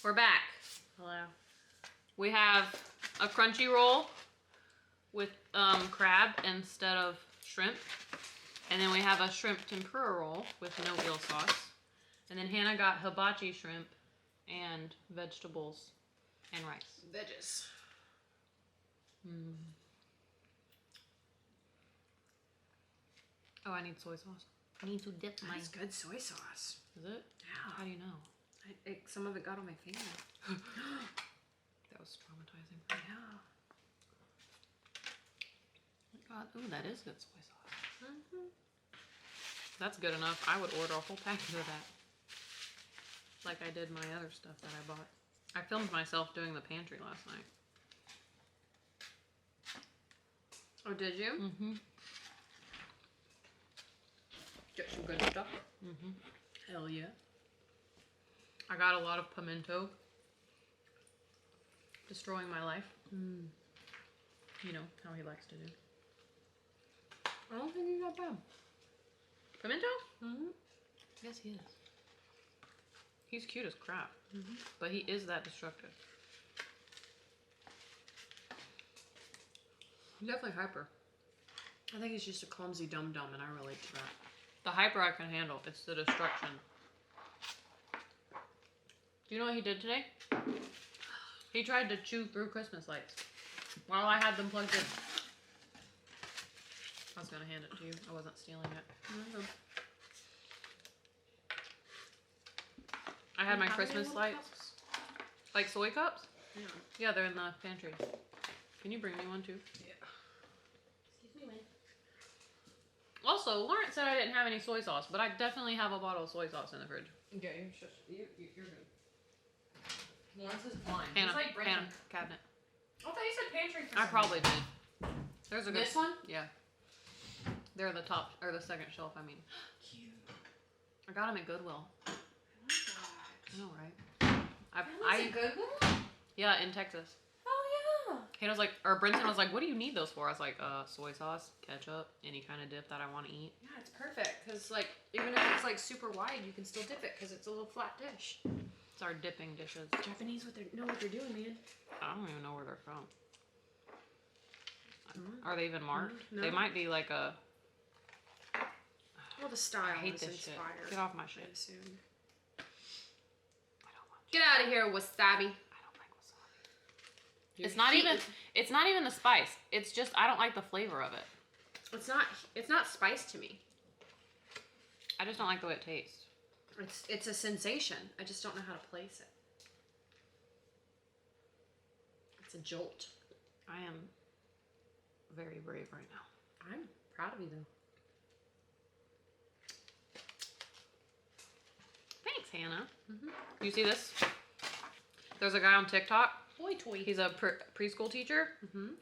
We're back. Hello. We have a crunchy roll with crab instead of shrimp. And then we have a shrimp tempura roll with no eel sauce. And then Hannah got hibachi shrimp and vegetables and rice. Veggies. Mm. Oh, I need soy sauce. I need to dip my... That's good soy sauce. Is it? Yeah. How do you know? Some of it got on my finger. That was traumatizing. Yeah. Oh my God. Ooh, that is good soy sauce. Mm-hmm. That's good enough. I would order a whole package of that. Like I did my other stuff that I bought. I filmed myself doing the pantry last night. Oh, did you? Mm-hmm. Get some good stuff. Mm-hmm. Hell yeah. I got a lot of pimento. Destroying my life. Mm. You know how he likes to do. I don't think you got bad. Pimento? Mm-hmm. Yes, he is. He's cute as crap. Mm-hmm. But he is that destructive. Definitely hyper. I think he's just a clumsy dum-dum, and I relate to that. The hyper I can handle. It's the destruction. Do you know what he did today? He tried to chew through Christmas lights while I had them plugged in. I was gonna hand it to you. I wasn't stealing it. Mm-hmm. I had my Christmas lights. Like soy cups? Yeah. Yeah, they're in the pantry. Can you bring me one too? Yeah. Excuse me, man. Also, Lawrence said I didn't have any soy sauce, but I definitely have a bottle of soy sauce in the fridge. Yeah, you're good. Lawrence is blind. Hannah, He's like Hannah, cabinet. I thought you said pantry for I probably did. There's a good... This one? Yeah. They're the top, or the second shelf, I mean. Cute. I got them at Goodwill. I like that. I know, right? A good one? Yeah, in Texas. Oh, yeah. Hannah's like, or Brenton was like, what do you need those for? I was like, soy sauce, ketchup, any kind of dip that I want to eat. Yeah, it's perfect. Because, like, even if it's, like, super wide, you can still dip it because it's a little flat dish. It's our dipping dishes. Japanese know what they're doing, man. I don't even know where they're from. Are they even marked? No. They might be like a... Well, the style I hate is this inspired. shit. Get off my I shit. assume. I don't want Get out of here, wasabi. I don't like wasabi. It's not even the spice. It's just I don't like the flavor of it. It's not spice to me. I just don't like the way it tastes. It's a sensation. I just don't know how to place it. It's a jolt. I am very brave right now. I'm proud of you though. Thanks, Hannah. Mm-hmm. You see this? There's a guy on TikTok. Boy toy. He's a preschool teacher,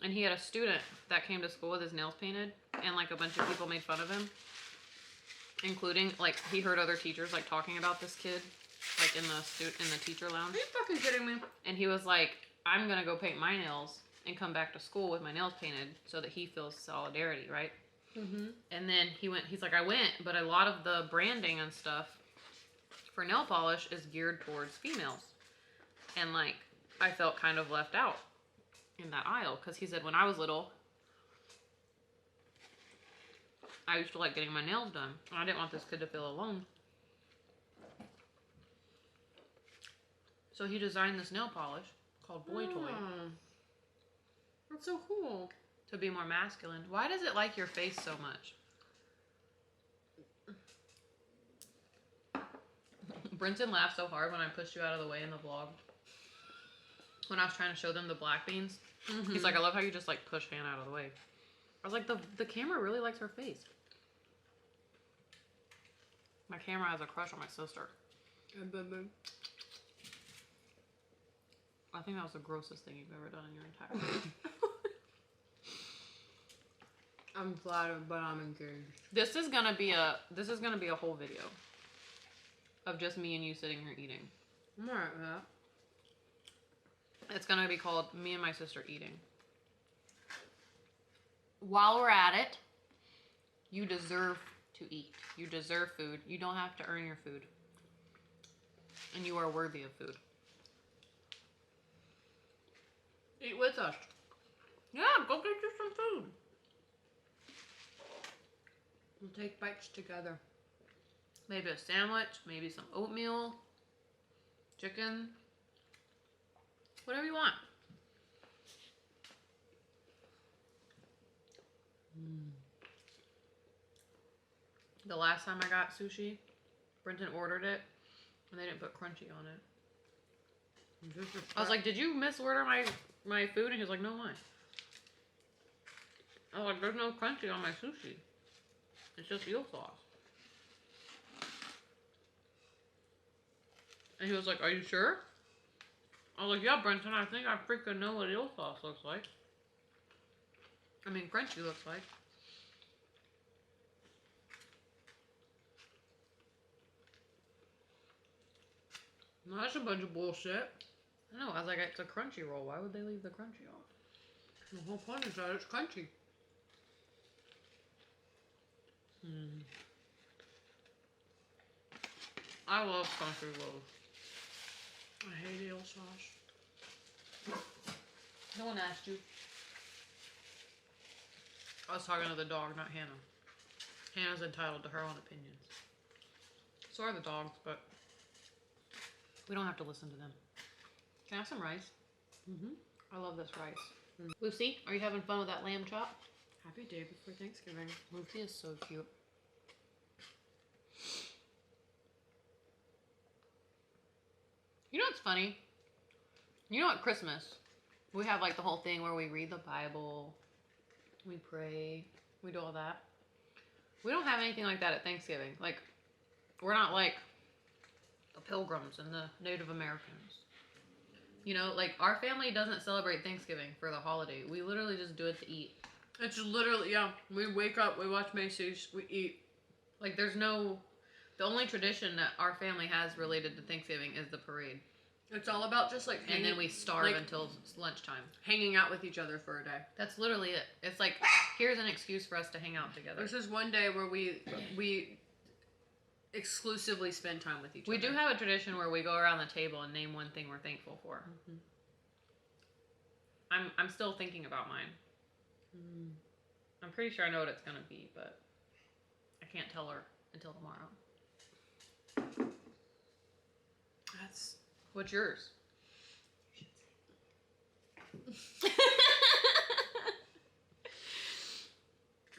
and he had a student that came to school with his nails painted, and like a bunch of people made fun of him, including like he heard other teachers like talking about this kid, like in the teacher lounge. Are you fucking kidding me? And he was like, "I'm gonna go paint my nails and come back to school with my nails painted, so that he feels solidarity, right?" Mm-hmm. And then he's like, "I went, but a lot of the branding and stuff for nail polish is geared towards females, and like." I felt kind of left out in that aisle because he said when I was little, I used to like getting my nails done. And I didn't want this kid to feel alone. So he designed this nail polish called Boy Toy. That's so cool. To be more masculine. Why does it like your face so much? Brenton laughed so hard when I pushed you out of the way in the vlog. When I was trying to show them the black beans. He's like, I love how you just like push Hannah out of the way. I was like, the camera really likes her face. My camera has a crush on my sister. I think that was the grossest thing you've ever done in your entire life. I'm flattered, but I'm engaged. This is gonna be a whole video of just me and you sitting here eating. I'm alright with that. It's gonna be called Me and My Sister Eating. While we're at it, you deserve to eat. You deserve food. You don't have to earn your food. And you are worthy of food. Eat with us. Yeah, go get you some food. We'll take bites together. Maybe a sandwich, maybe some oatmeal, chicken, whatever you want. The last time I got sushi, Brenton ordered it, and they didn't put crunchy on it. I was like, did you misorder my food? And he was like, no, why? I was like, there's no crunchy on my sushi. It's just eel sauce. And he was like, are you sure? I was like, yeah, Brenton, I think I freaking know what eel sauce looks like. I mean, crunchy looks like. No, that's a bunch of bullshit. I know, I was like, it's a crunchy roll. Why would they leave the crunchy off? The whole point is that it's crunchy. I love crunchy rolls. I hate eel sauce. No one asked you. I was talking to the dog, not Hannah. Hannah's entitled to her own opinions. So are the dogs, but we don't have to listen to them. Can I have some rice? I love this rice. Lucy, are you having fun with that lamb chop? Happy day before Thanksgiving. Lucy is so cute. You know what's funny? You know at Christmas, we have like the whole thing where we read the Bible, we pray, we do all that. We don't have anything like that at Thanksgiving. Like, we're not like the Pilgrims and the Native Americans. You know, like our family doesn't celebrate Thanksgiving for the holiday. We literally just do it to eat. It's literally, yeah. We wake up, we watch Macy's, we eat. Like, there's no... The only tradition that our family has related to Thanksgiving is the parade. It's all about just like and then we starve until lunchtime. Hanging out with each other for a day. That's literally it. It's like, here's an excuse for us to hang out together. This is one day where we exclusively spend time with each other. We do have a tradition where we go around the table and name one thing we're thankful for. I'm still thinking about mine. I'm pretty sure I know what it's going to be, but I can't tell her until tomorrow. That's... What's yours?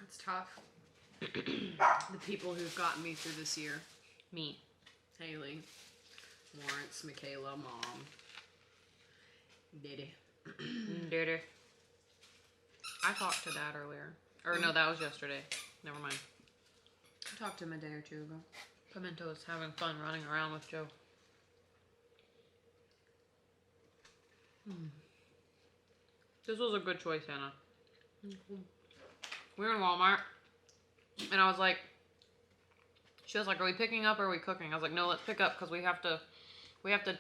That's tough. The people who've gotten me through this year. Me. Haley. Lawrence, Michaela, Mom. Diddy. Diddy. I talked to Dad earlier. Or no, that was yesterday. Never mind. I talked to him a day or two ago. Pimento is having fun running around with Joe. This was a good choice, Hannah. We were in Walmart, and I was like, she was like, are we picking up or are we cooking? I was like, no, let's pick up because we have to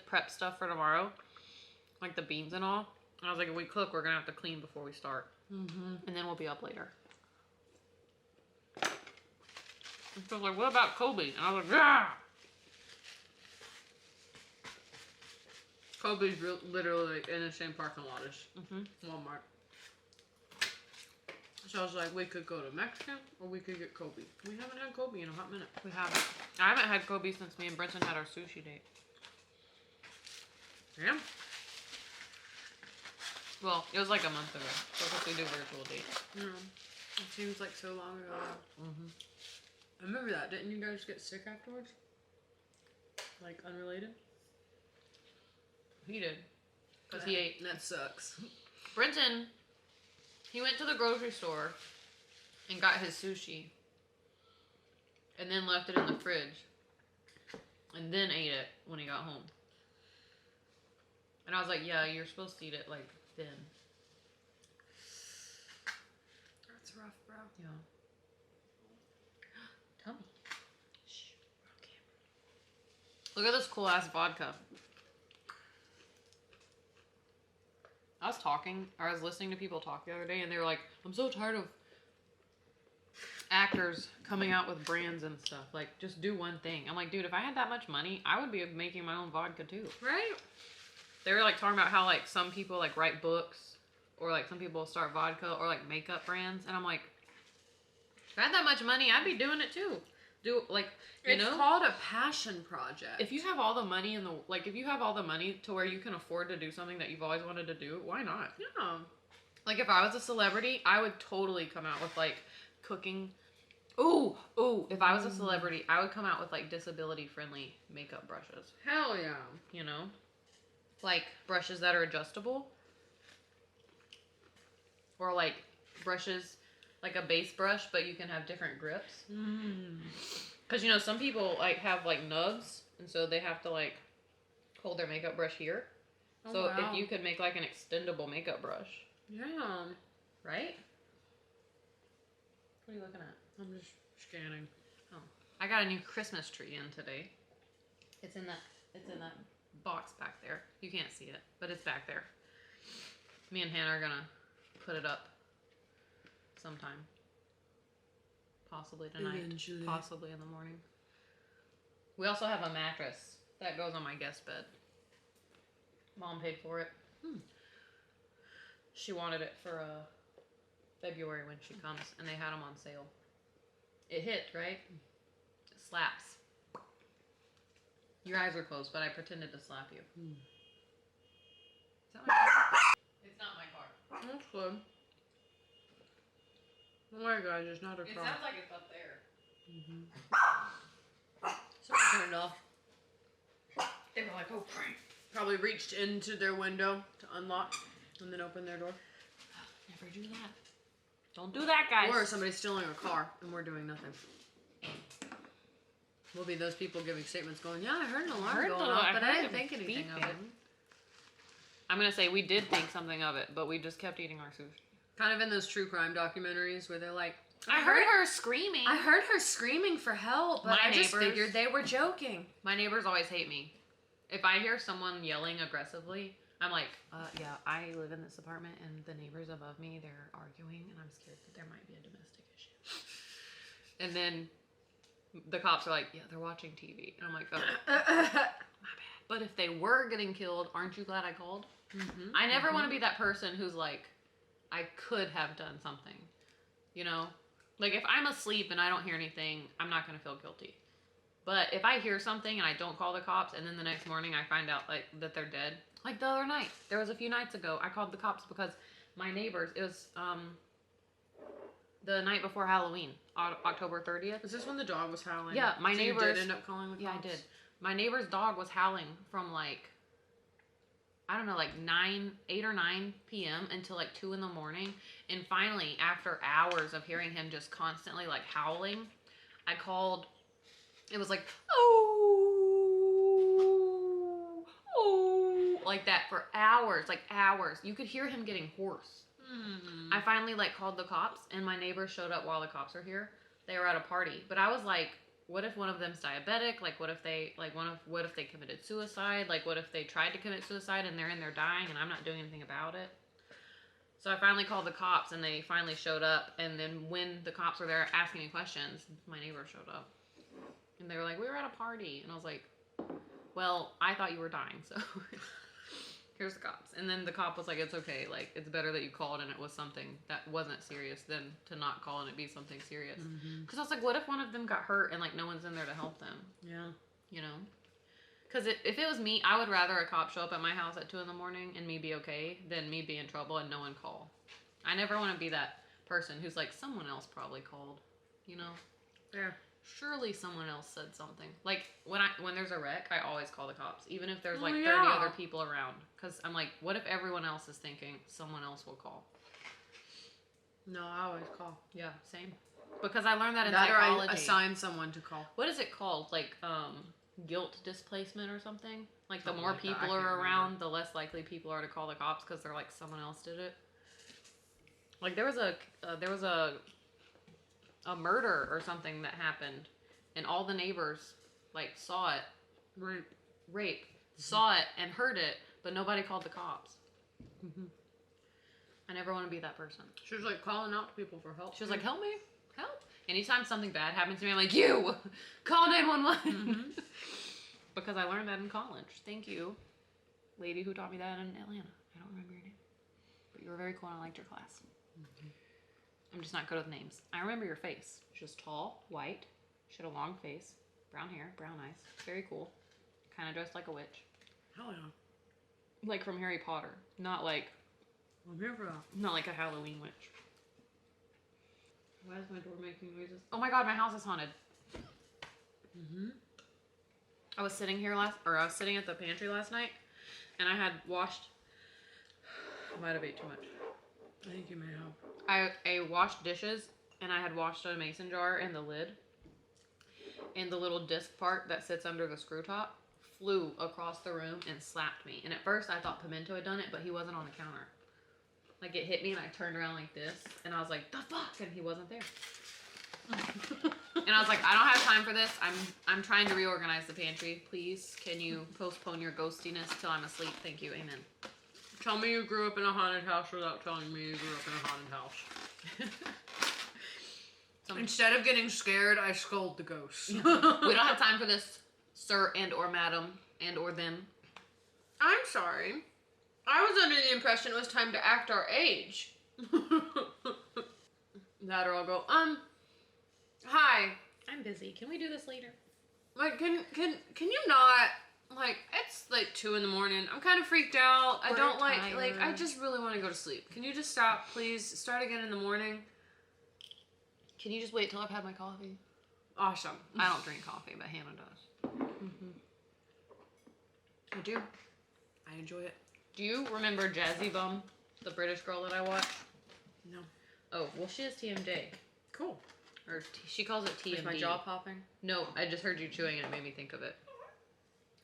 prep stuff for tomorrow, like the beans and all. And I was like, if we cook, we're gonna have to clean before we start, and then we'll be up later. And she was like, what about Kobe? And I was like, yeah. Kobe's literally in the same parking lot as Walmart. So I was like, we could go to Mexican or we could get Kobe. We haven't had Kobe in a hot minute. We haven't. I haven't had Kobe since me and Brenton had our sushi date. Yeah. Well, it was like a month ago. So we do virtual dates. Yeah. It seems like so long ago. I remember that. Didn't you guys get sick afterwards? Like, unrelated? He did. Because he ate. That sucks. Brenton, he went to the grocery store and got his sushi. And then left it in the fridge. And then ate it when he got home. And I was like, yeah, you're supposed to eat it, like, then. That's rough, bro. Yeah. Tell me. Shh. Okay. Look at this cool ass vodka. I was listening to people talk the other day, and they were like, I'm so tired of actors coming out with brands and stuff. Like, just do one thing. I'm like, dude, if I had that much money, I would be making my own vodka too. Right? They were like talking about how like some people like write books or like some people start vodka or like makeup brands, and I'm like, if I had that much money, I'd be doing it too. Do like It's called a passion project. if you have all the money in the if you have all the money to where you can afford to do something that you've always wanted to do, why not? Yeah. Like if I was a celebrity, I would totally come out with like cooking. Ooh, if I was a celebrity, I would come out with like disability friendly makeup brushes. Hell yeah. You know? Like brushes that are adjustable. Or like brushes, like a base brush, but you can have different grips. Because you know, some people like have like nubs, and so they have to like hold their makeup brush here. Oh, So wow. if you could make like an extendable makeup brush, Yeah. right? What are you looking at? I'm just scanning. Oh, I got a new Christmas tree in today. It's in that box back there. You can't see it, but it's back there. Me and Hannah are gonna put it up sometime. Possibly tonight. Eventually. Possibly in the morning. We also have a mattress that goes on my guest bed. Mom paid for it. She wanted it for February when she comes, and they had them on sale. It hit, right? It slaps. Your eyes were closed, but I pretended to slap you. Is that my car? It's not my car. That's good. Oh my god, it's not a It car. sounds like it's up there. Someone turned it off. They were like, oh, crap. Probably reached into their window to unlock and then open their door. Never do that. Don't do that, guys. Or somebody's stealing a car and we're doing nothing. We'll be those people giving statements going, yeah, I heard an alarm going off, but I didn't think anything of it. I'm going to say we did think something of it, but we just kept eating our sushi. Kind of in those true crime documentaries where they're like, I heard her screaming. I heard her screaming for help, but I just figured they were joking. My neighbors always hate me. If I hear someone yelling aggressively, I'm like, yeah, I live in this apartment and the neighbors above me, they're arguing and I'm scared that there might be a domestic issue. And then the cops are like, yeah, they're watching TV. And I'm like, oh, my bad. But if they were getting killed, aren't you glad I called? I never want to be that person who's like, I could have done something. You know? Like, if I'm asleep and I don't hear anything, I'm not going to feel guilty. But if I hear something and I don't call the cops, and then the next morning I find out, like, that they're dead. Like, the other night. There was a few nights ago. I called the cops because my neighbors, it was, the night before Halloween, October 30th. Is this when the dog was howling? Yeah, my neighbors. You did end up calling the cops? Yeah, I did. My neighbor's dog was howling from, like, I don't know, like 8 or 9 p.m. until like 2 in the morning. And finally, after hours of hearing him just constantly like howling, I called. It was like, oh, like that for hours, like hours. You could hear him getting hoarse. I finally like called the cops, and my neighbors showed up while the cops were here. They were at a party, but I was like, what if one of them's diabetic? Like, what if they what if they committed suicide? Like, what if they tried to commit suicide and they're in there dying and I'm not doing anything about it? So I finally called the cops, and they finally showed up. And then when the cops were there asking me questions, my neighbor showed up, and they were like, we were at a party, and I was like, well, I thought you were dying, so here's the cops. And then the cop was like, it's okay, like, it's better that you called and it was something that wasn't serious than to not call and it be something serious. Because I was like, what if one of them got hurt and, like, no one's in there to help them? Yeah. You know? Because if it was me, I would rather a cop show up at my house at 2 in the morning and me be okay than me be in trouble and no one call. I never want to be that person who's like, someone else probably called, you know? Yeah. Surely someone else said something. Like, when there's a wreck, I always call the cops. Even if there's, like, 30 other people around. Because I'm like, what if everyone else is thinking someone else will call? No, I always call. Yeah, same. Because I learned that in That psychology. or I assign someone to call. What is it called? Like, guilt displacement or something? Like, the Something more like that. people I can't are around, remember. the less likely people are to call the cops because they're like, someone else did it. Like, there was a murder or something that happened. And all the neighbors, like, saw it. Rape. Saw it and heard it, but nobody called the cops. I never want to be that person. She was, like, calling out to people for help. She was like, help me. Help. Anytime something bad happens to me, I'm like, you! Call 911! Because I learned that in college. Thank you, lady who taught me that in Atlanta. I don't remember your name. But you were very cool and I liked your class. I'm just not good with names. I remember your face. She was tall, white. She had a long face, brown hair, brown eyes. Very cool. Kind of dressed like a witch. Hell yeah. Like from Harry Potter. Not like I'm here for that. Not like a Halloween witch. Why is my door making noises? Oh my god, my house is haunted. I was sitting here I was sitting at the pantry last night, and I had washed. I might have ate too much. I think you may have. I washed dishes, and I had washed a mason jar and the lid. And the little disc part that sits under the screw top flew across the room and slapped me. And at first I thought Pimento had done it, but he wasn't on the counter. Like, it hit me and I turned around like this, and I was like, the fuck? And he wasn't there. And I was like, I don't have time for this. I'm trying to reorganize the pantry. Please, can you postpone your ghostiness till I'm asleep? Thank you. Amen. Tell me you grew up in a haunted house without telling me you grew up in a haunted house. Instead of getting scared, I scold the ghosts. We don't have time for this, sir and or madam and or them. I'm sorry. I was under the impression it was time to act our age. That or I'll go, hi. I'm busy. Can we do this later? Like, can you not, like, it's like 2 a.m. I'm kind of freaked out. I don't like, I just really want to go to sleep. Can you just stop, please? Start again in the morning. Can you just wait till I've had my coffee? Awesome. I don't drink coffee, but Hannah does. I do. I enjoy it. Do you remember Jazzy Bum, the British girl that I watched? No. Oh, well, she has TMJ. Cool. Or she calls it TMD. Is my jaw popping? No, I just heard you chewing and it made me think of it.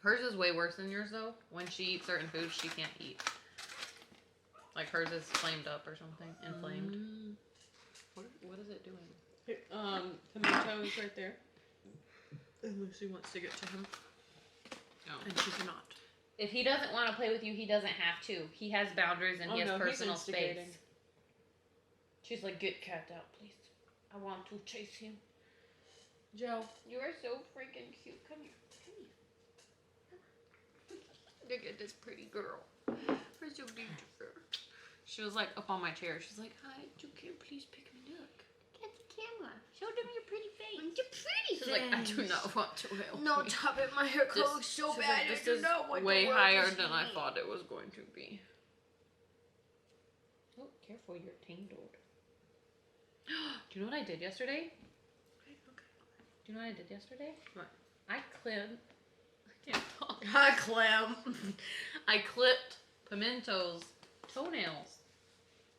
Hers is way worse than yours, though. When she eats certain foods, she can't eat. Like, hers is flamed up or something. Inflamed. What is it doing? Pimento is right there. And Lucy wants to get to him. Oh. And she cannot. If he doesn't want to play with you, he doesn't have to. He has boundaries and he has personal space. She's like, get cat out, please. I want to chase him. Joe. You are so freaking cute. Come here. Come here. Look at this pretty girl. Where's your beautiful? She was like up on my chair. She's like, hi, you can please pick me up. Get the camera. Show them your pretty face. Your pretty face. She's like, I do not want to help. No, top it. My hair colors so bad. This is way higher than I thought it was going to be. Oh, careful, you're tangled. Do you know what I did yesterday? Okay. Do you know what I did yesterday? What? I can't talk. Hi, Clem. I clipped Pimento's toenails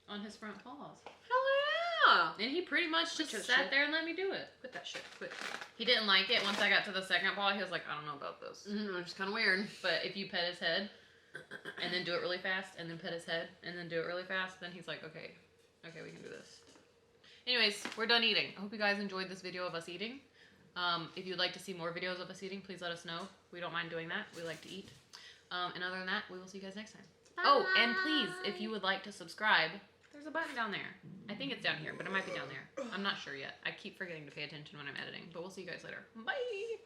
on his front paws. Hell yeah. And he pretty much just Quit sat there and let me do it. Quit that shit. Quit. He didn't like it. Once I got to the second paw, he was like, I don't know about this. It's kind of weird. But if you pet his head and then do it really fast and then pet his head and then do it really fast, then he's like, okay, we can do this. Anyways, we're done eating. I hope you guys enjoyed this video of us eating. If you'd like to see more videos of us eating, please let us know. We don't mind doing that. We like to eat. And other than that, we will see you guys next time. Bye. Oh, and please, if you would like to subscribe, there's a button down there. I think it's down here, but it might be down there. I'm not sure yet. I keep forgetting to pay attention when I'm editing, but we'll see you guys later. Bye!